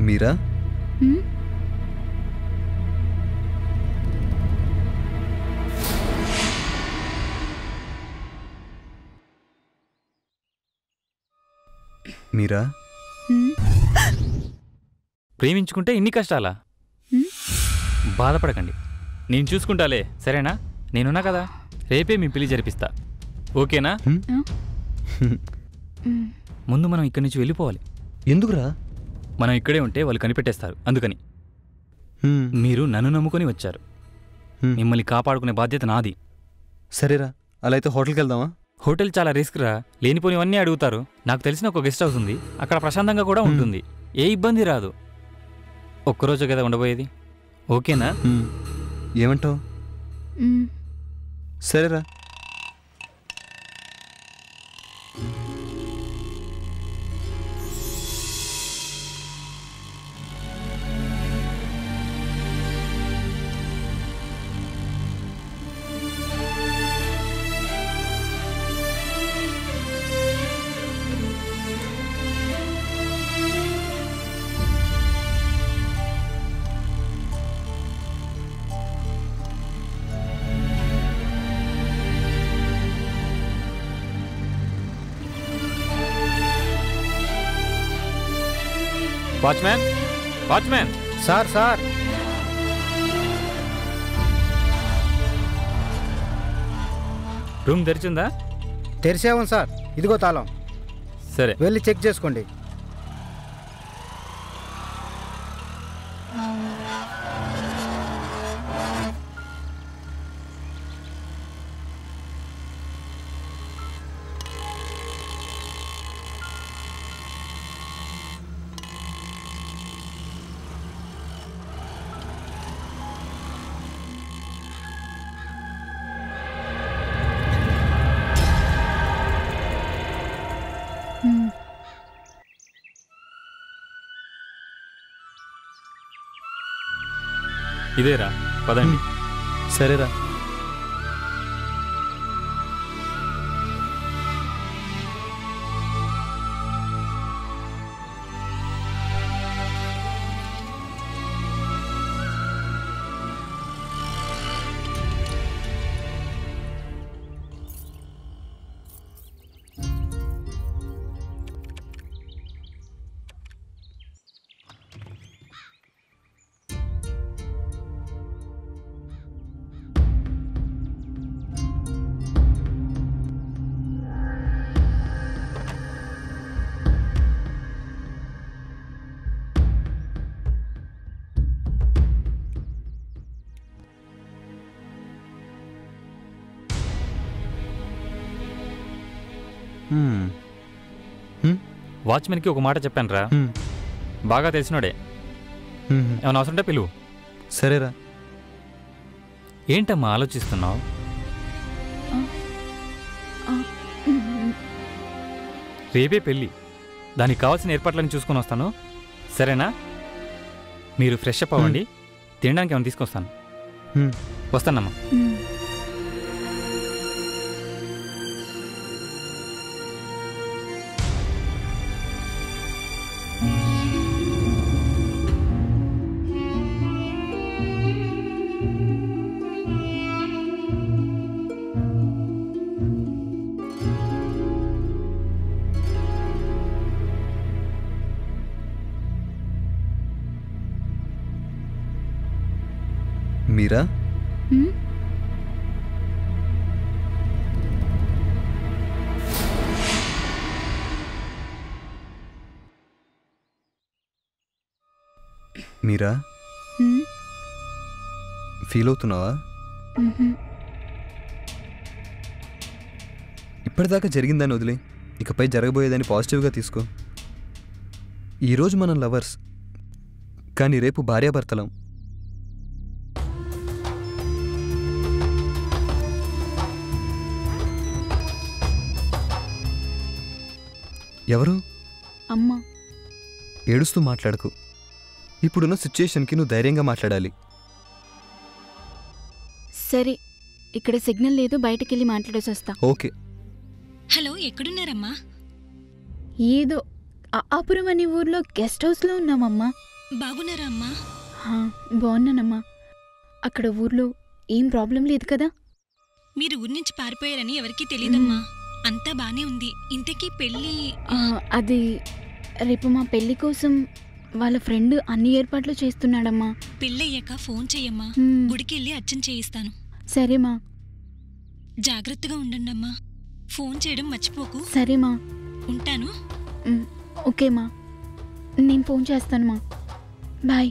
మీరా? మీరా? ప్రేమించుకుంటే ఇన్ని కష్టాలా? బాధపడకండి, నేను చూసుకుంటాలే, సరేనా? నేనున్నా కదా, రేపే మీ పెళ్లి జరిపిస్తా, ఓకేనా? ముందు మనం ఇక్కడి నుంచి వెళ్ళిపోవాలి. ఎందుకురా? మనం ఇక్కడే ఉంటే వాళ్ళు కనిపెట్టేస్తారు, అందుకని. మీరు నన్ను నమ్ముకొని వచ్చారు, మిమ్మల్ని కాపాడుకునే బాధ్యత నాది. సరేరా, అలా అయితే హోటల్కి వెళ్దామా? హోటల్ చాలా రిస్క్ రా, లేనిపోనివన్నీ అడుగుతారు. నాకు తెలిసిన ఒక గెస్ట్ హౌస్ ఉంది, అక్కడ ప్రశాంతంగా కూడా ఉంటుంది, ఏ ఇబ్బంది రాదు. ఒక్కరోజు కదా ఉండబోయేది, ఓకేనా? ఏమంటావు? సరేరా. Watchman, watchman. Sir sir, room తెరిచిందా? తెరిసేవం సార్, ఇదిగో తాళం. సరే, వెళ్ళి చెక్ చేసుకోండి. ఇదేరా, పదండి. సరేరా. వాచ్మెన్కి ఒక మాట చెప్పాను రా, బాగా తెలిసినోడే, ఏమైనా అవసరం ఉంటే పిలువు. సరేరా. ఏంటమ్మా ఆలోచిస్తున్నావు? రేపే పెళ్ళి, దానికి కావాల్సిన ఏర్పాట్లను చూసుకొని వస్తాను, సరేనా? మీరు ఫ్రెష్ అప్ అవ్వండి, తినడానికి ఏమైనా తీసుకొస్తాను. వస్తానమ్మా. మీరా? మీరా, ఫీల్ అవుతున్నావా? ఇప్పటిదాకా జరిగిందని వదిలే, ఇకపై జరగబోయేదని పాజిటివ్గా తీసుకో. ఈరోజు మనం లవర్స్, కానీ రేపు భార్యాభర్తలం. ఎవరు? అమ్మా. ఏడుస్తూ మాట్లాడకు, ఇప్పుడున్న సిచ్యుయేషన్కి నువ్వు ధైర్యంగా మాట్లాడాలి. సరే, ఇక్కడ సిగ్నల్ లేదు, బయటకెళ్ళి మాట్లాడేసి వస్తా. ఓకే. హలో, ఎక్కడున్నారమ్మా? ఏదో ఆపురం అనే ఊర్లో గెస్ట్ హౌస్లో ఉన్నామమ్మా. బాగున్నారా అమ్మా? హా, బాగున్నానమ్మా. అక్కడ ఊర్లో ఏం ప్రాబ్లం లేదు కదా? మీరు ఊరి నుంచి పారిపోయారని ఎవరికీ తెలియదమ్మా. అంతా బానే ఉంది. ఇంతకీ పెళ్ళి అది రేపు మా పెళ్లి కోసం వాళ్ళ ఫ్రెండ్ అన్ని ఏర్పాట్లు చేస్తున్నాడమ్మా. పెళ్ళయ్యాక ఫోన్ చెయ్యమ్మా. గుడికెళ్ళి అర్చన చేయిస్తాను. సరేమా. జాగ్రత్తగా ఉండండమ్మా. ఫోన్ చేయడం మర్చిపోకు. సరేమా. ఉంటాను. ఓకేమా, నేను ఫోన్ చేస్తానమ్మా. బాయ్.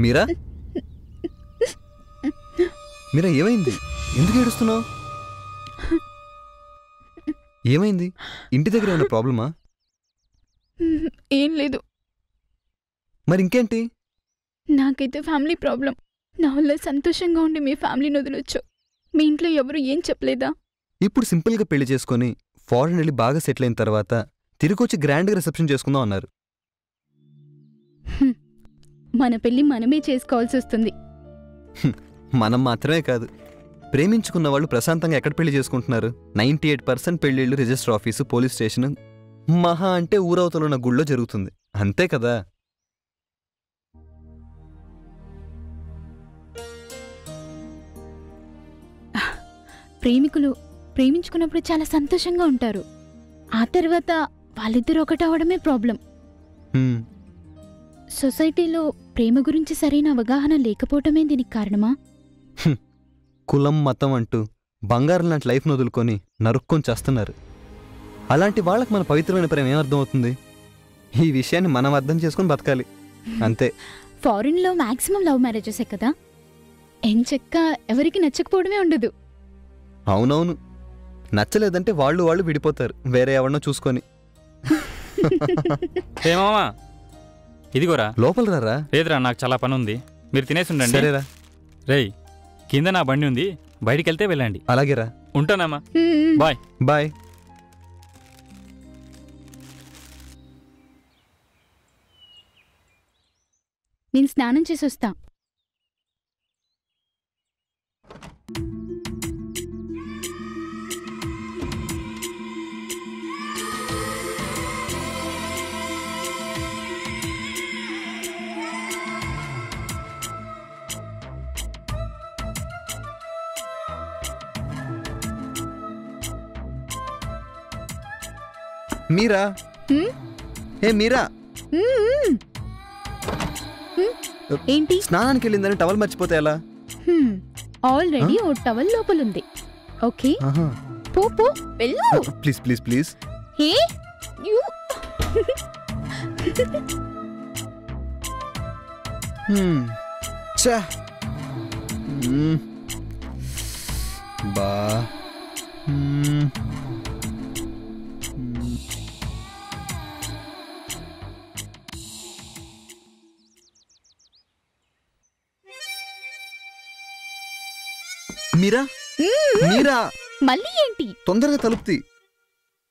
మీరా మీరా ఏమైంది? ఎందుకు ఏడుస్తున్నావు? ఏమైంది? ఇంటి దగ్గర ఏమైనా ప్రాబ్లమా? ఏం లేదు. మరి ఇంకేంటి? నాకైతే ఫ్యామిలీ ప్రాబ్లం. నా వల్ల సంతోషంగా ఉండి మీ ఫ్యామిలీని వదిలొచ్చు. మీ ఇంట్లో ఎవరు ఏం చెప్పలేదా? ఇప్పుడు సింపుల్గా పెళ్లి చేసుకొని ఫారెన్ వెళ్ళి బాగా సెటిల్ అయిన తర్వాత తిరిగొచ్చి గ్రాండ్గా రిసెప్షన్ చేసుకుందాం అన్నారు. మన పెళ్లి మనమే చేసుకోవాల్సి వస్తుంది. మనం మాత్రమే కాదు, ప్రేమించుకున్న వాళ్ళు ప్రశాంతంగా ఎక్కడ పెళ్లి చేసుకుంటున్నారు? 98% పెళ్లిళ్ళు రిజిస్టర్ ఆఫీసు, పోలీస్ స్టేషన్, మహా అంటే ఊరవతలు ఉన్న గుళ్ళో జరుగుతుంది. అంతే కదా? ప్రేమికులు ప్రేమించుకున్నప్పుడు చాలా సంతోషంగా ఉంటారు. ఆ తర్వాత వాళ్ళిద్దరూ ఒకటవడమే ప్రాబ్లం. సొసైటీలో ప్రేమ గురించి సరైన అవగాహన లేకపోవటమే దీనికి కారణమా? కులం మతం అంటూ బంగారం లాంటి లైఫ్ను వదులుకొని నరుక్కొని చేస్తున్నారు. అలాంటి వాళ్ళకి మన పవిత్రమైన ప్రేమ ఏమర్థం అవుతుంది? ఈ విషయాన్ని మనం అర్థం చేసుకుని బతకాలి, అంతే. ఫారిన్లో మ్యాక్సిమం లవ్ మ్యారేజెసే కదా. ఎంచక్క ఎవరికి నచ్చకపోవడమే ఉండదు. అవునవును, నచ్చలేదంటే వాళ్ళు విడిపోతారు, వేరే ఎవరినో చూసుకొని. ఏమామా ఇదిగోరా. లోపల రారా. లేదురా, నాకు చాలా పని ఉంది. మీరు తినేసి ఉండండి. సరేరా. రేయ్, కింద నా బండి ఉంది, బయటికి వెళ్తే వెళ్ళండి. అలాగేరా. ఉంటానమ్మా. బాయ్. బాయ్. నేను స్నానం చేసి వస్తా. మీరా? ఏ మీరా, ఏంటి? స్నానానికి వెళ్ళిందని టవల్ మర్చిపోతే ఎలా? ఆల్రెడీ ఓ టవల్ లోపలుంది. ఓకే, పో పో వెళ్ళు. Please please please. Hey you. ఛా. బా. మీరా? మీరా? మళ్ళీ ఏంటి? తొందరగా తలుపుతి.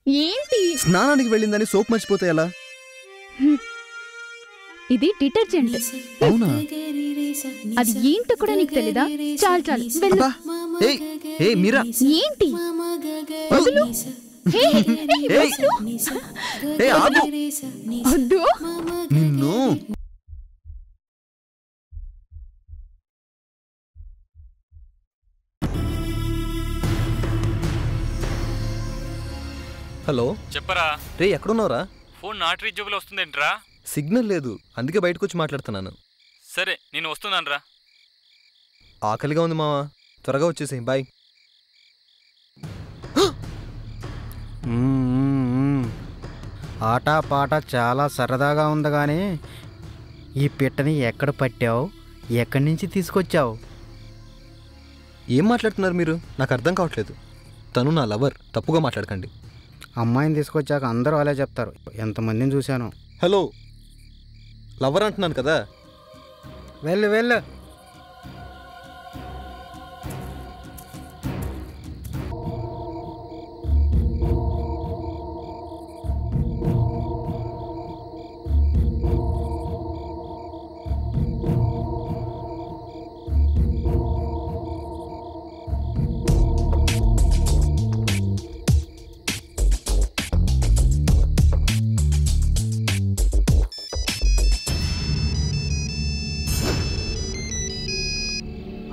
ఏంటి? స్నానానికి వెళ్ళిందని సోప్ మర్చిపోతే ఎలా? ఇది డిటర్జెంట్. అవునా? అది ఏంటో కూడా నీకు తెలీదా? చాలు చాలు వెళ్ళు. ఏ మీరా? ఏంటి? వదులు. హే, వదులు. ఆగు. వద్దు. నిన్ను. హలో, చెప్పరా. రే ఎక్కడున్నావురా? ఫోన్ నాట్ రీచబుల్ వస్తుందేంట్రా? సిగ్నల్ లేదు, అందుకే బయటకు వచ్చి మాట్లాడుతున్నాను. సరే, నేను వస్తున్నానురా. ఆకలిగా ఉంది మావా, త్వరగా వచ్చేసేయ్. బాయ్. ఆట పాట చాలా సరదాగా ఉంది కానీ ఈ పిట్టని ఎక్కడ పట్టావు, ఎక్కడి నుంచి తీసుకొచ్చావు? ఏం మాట్లాడుతున్నారు మీరు? నాకు అర్థం కావట్లేదు. తను నా లవర్, తప్పుగా మాట్లాడకండి. అమ్మాయిని తీసుకొచ్చాక అందరూ అలా చెప్తారు, ఎంతమందిని చూశాను. హలో, లవర్ అంటున్నాను కదా. వెళ్ళు వెళ్ళు.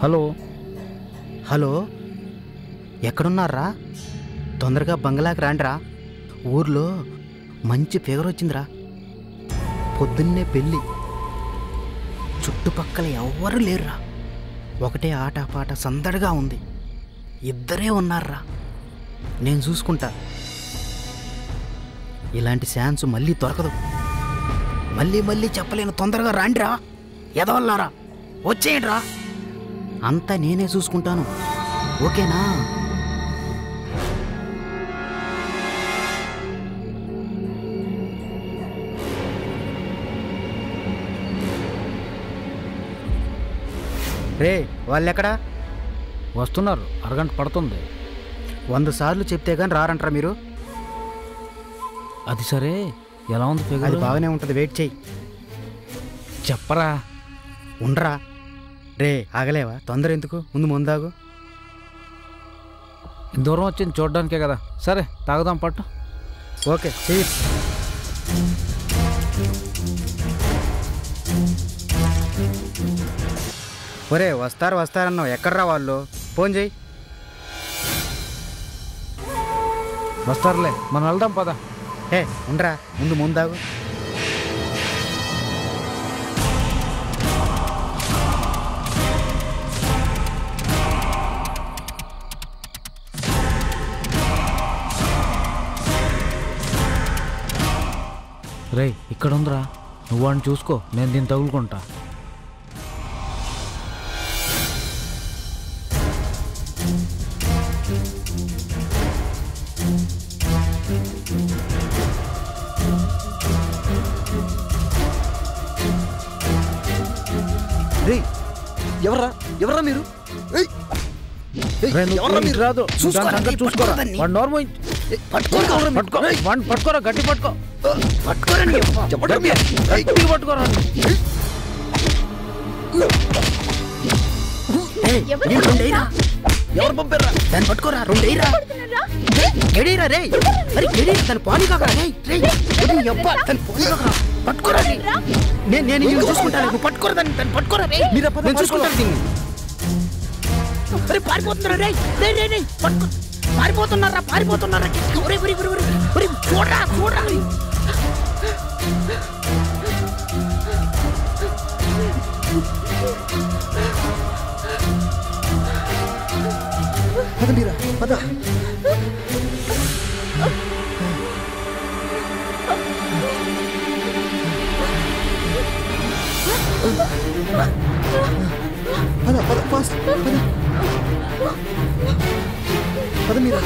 హలో హలో, ఎక్కడున్నారా? తొందరగా బంగ్లాకి రాండ్రా. ఊర్లో మంచి ఫిగర్ వచ్చిందిరా. పొద్దున్నే పెళ్ళి. చుట్టుపక్కల ఎవ్వరూ లేరురా. ఒకటే ఆటపాట సందడిగా ఉంది. ఇద్దరే ఉన్నారా. నేను చూసుకుంటా. ఇలాంటి ఛాన్స్ మళ్ళీ దొరకదు. మళ్ళీ చెప్పలేను. తొందరగా రాండిరా. ఎదవల్లారా, వచ్చేయండిరా. అంతా నేనే చూసుకుంటాను. ఓకేనా? రే, వాళ్ళెక్కడా? వస్తున్నారు, అరగంట పడుతుంది. 100 సార్లు చెప్తే కానీ రారంటారా మీరు? అది సరే, ఎలా ఉంది అది ఫిగర్? బాగానే ఉంటుంది. వెయిట్ చెయ్యి. చెప్పరా. ఉండరా. రే, ఆగలేవా? తొందర ఎందుకు? ముందాగు. దూరం వచ్చింది చూడడానికే కదా. సరే తాగుదాం, పట్టు. ఓకే, చెయ్యి. ఒరే, వస్తారన్నావు. ఎక్కడ్రా వాళ్ళు? ఫోన్ చెయ్యి. వస్తారులే, మనం వెళ్దాం పద. ఏ, ఉండరా. ముందాగు. రే, ఇక్కడ ఉందిరా. నువ్వు వాడిని చూసుకో, నేను దీన్ని తగులుకుంటా. రే, ఎవర్రా మీరు? ఏయ్! ఏయ్, రే, నువ్వు ఎవర్రా మీరు? రాదు. చూసుకోరా, దాని సంగతి చూసుకోరా. పట్టుకోరా. వాడు నోరు మూయి. పట్టుకో. వాడిని పట్టుకోరా, గట్టి పట్టుకో. చెప్పండి మీరు. గట్టిగా పట్టుకోరా. ఎవరు పంపారా? దాన్ని పట్టుకోరా. 2 ఎయిరా. ఎడేరా రే. అరే ఎడేరా, దాన్ని పాని కాకరా. పట్టుకోరా. నేను చూసుకుంటాను. నువ్వు పట్టుకోరా దాన్ని పట్టుకోరా రే. నేను చూసుకుంటాను దీన్ని. అరే పారిపోతున్నారా రే. పారిపోతున్నారా. చూడరా. పదండిరా, పద. పద ఫాస్ట్. పద మీరా.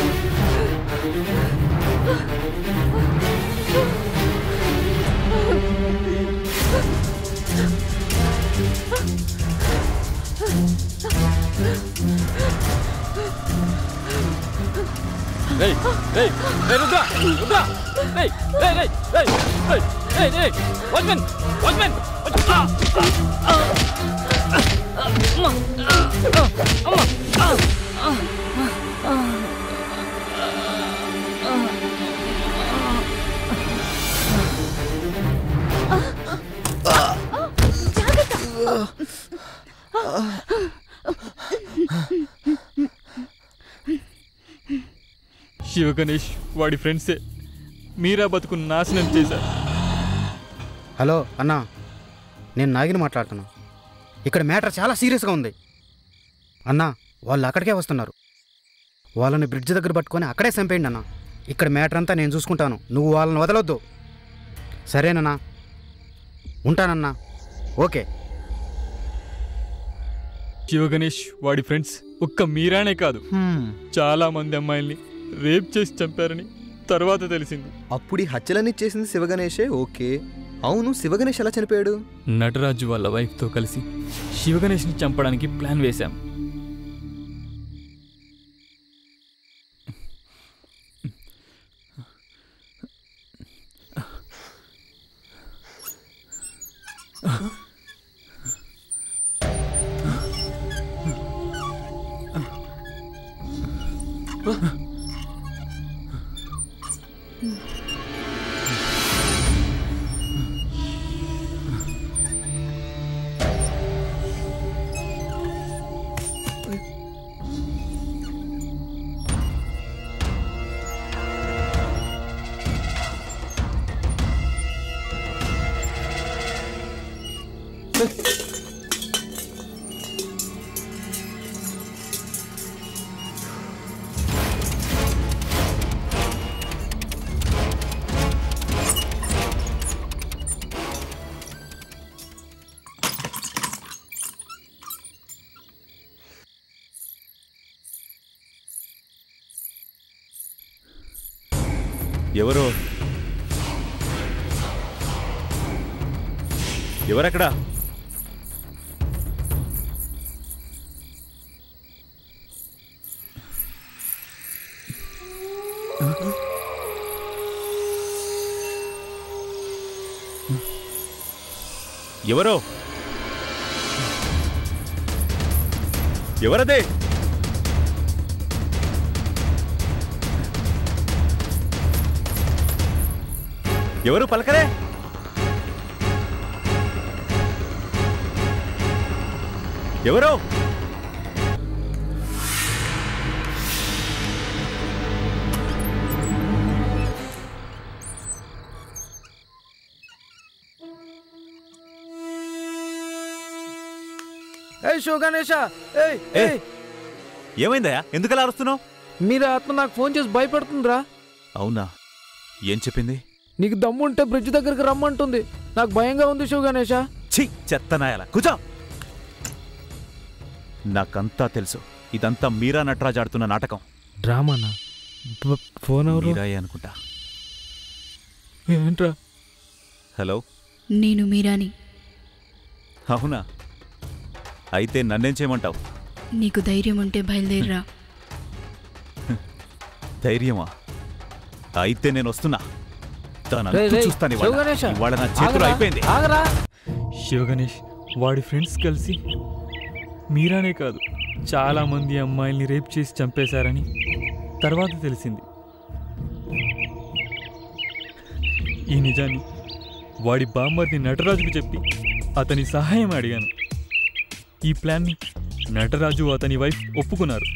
శివ గణేష్ వాడి ఫ్రెండ్సే మీరా బతుకు నాశనం చేశారు. హలో అన్నా, నేను నాగిని మాట్లాడుతున్నా. ఇక్కడ మ్యాటర్ చాలా సీరియస్గా ఉంది అన్నా. వాళ్ళు అక్కడికే వస్తున్నారు. వాళ్ళని బ్రిడ్జ్ దగ్గర పట్టుకొని అక్కడే చంపేయండి అన్న. ఇక్కడ మ్యాటర్ అంతా నేను చూసుకుంటాను. నువ్వు వాళ్ళని వదలొద్దు. సరేనన్నా, ఉంటానన్నా. ఓకే. శివ గణేష్ వాడి ఫ్రెండ్స్ ఒక్క మీరానే కాదు, చాలా మంది అమ్మాయిల్ని రేప్ చేసి చంపారని తర్వాత తెలిసింది. అప్పుడు ఈ హత్యలన్నీ చేసింది శివగణేషే. ఓకే, అవును, శివగణేష్ ఎలా చనిపోయాడు? నటరాజు వాళ్ళ వైఫ్తో కలిసి శివగణేష్ని చంపడానికి ప్లాన్ వేశాం. ఎవరు ఎవరక్కడ? ఎవరో ఎవరదే? ఎవరు పలకరే? ఎవరో ఏమైందయ్యా? ఎందుకలా అరుస్తున్నావు? మీరు ఆత్మ నాకు ఫోన్ చేసి భయపెడుతుందిరా. అవునా? ఏం చెప్పింది? నీకు దమ్ముంటే బ్రిడ్జ్ దగ్గరికి రమ్మంటుంది. నాకు భయంగా ఉంది శివ గణేష. ఛీ, చెత్తనాయాల కూర్చో. నాకంతా తెలుసు, ఇదంతా మీరా నటరాజ్ ఆడుతున్న నాటకం. డ్రామానా? ఫోన్ ఎవరు? మీరాయే అనుకుంటా. ఏంట్రా? హలో, నేను మీరాని. అవునా? అయితే నన్నేం చేయమంటావు? నీకు ధైర్యం ఉంటే బయలుదేరరా. ధైర్యమా? అయితే నేను వస్తున్నా. రేయ్, రేయ్, చూస్తాను శివ గణేష, ఇవాళ నా చేతులు ఆగరా, అయిపోయింది. ఆగరా. శివగణేష్ వాడి ఫ్రెండ్స్ కలిసి మీరానే కాదు చాలామంది అమ్మాయిల్ని రేప్ చేసి చంపేశారని తర్వాత తెలిసింది. ఈ నిజాన్ని వాడి బామ్మర్ది నటరాజుకు చెప్పి అతని సహాయం అడిగాను. ఈ ప్లాన్ని నటరాజు అతని వైఫ్ ఒప్పుకున్నారు.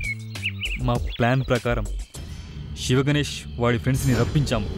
మా ప్లాన్ ప్రకారం శివగణేష్ వాడి ఫ్రెండ్స్ని రప్పించాము.